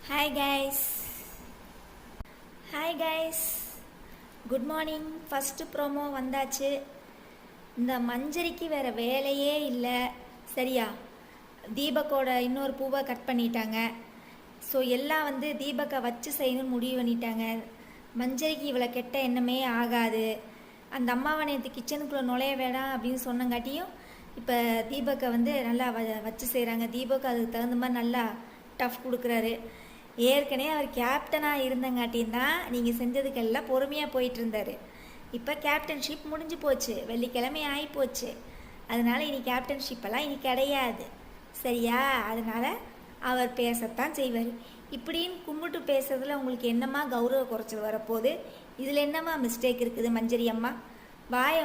Hi guys hi guys good morning. First promo வந்தாச்சு. இந்த மஞ்சரிக்கு வேறு வேலையே இல்லை சரியா. தீபக்கோட இன்னொரு பூவை கட் பண்ணிட்டாங்க. ஸோ எல்லாம் தீபக்கை வச்சு செய்யணும்னு முடிவு பண்ணிட்டாங்க. மஞ்சரிக்கு இவ்வளோ கெட்ட எண்ணமே ஆகாது. அந்த அம்மாவை நேற்று கிச்சனுக்குள்ளே நுழைய வேண்டாம் அப்படின்னு சொன்னங்காட்டியும் இப்போ தீபக்கை நல்லா வச்சு செய்கிறாங்க. தீபக் அதுக்கு தகுந்த மாதிரி நல்லா டஃப் கொடுக்குறாரு. ஏற்கனவே அவர் கேப்டனாக இருந்தங்காட்டியும் தான் நீங்கள் செஞ்சதுக்கெல்லாம் பொறுமையாக போயிட்டு இருந்தார். இப்போ கேப்டன்ஷிப் முடிஞ்சு போச்சு, வெள்ளிக்கிழமை ஆகி போச்சு. அதனால் இனி கேப்டன்ஷிப்பெல்லாம் இனி கிடையாது சரியா. அதனால் அவர் பேசத்தான் செய்வார். இப்படின்னு கும்பிட்டு பேசுறதுல உங்களுக்கு என்னம்மா கௌரவ குறைச்சல் வரப்போகுது? இதில் என்னம்மா மிஸ்டேக் இருக்குது? மஞ்சரி அம்மா வாயை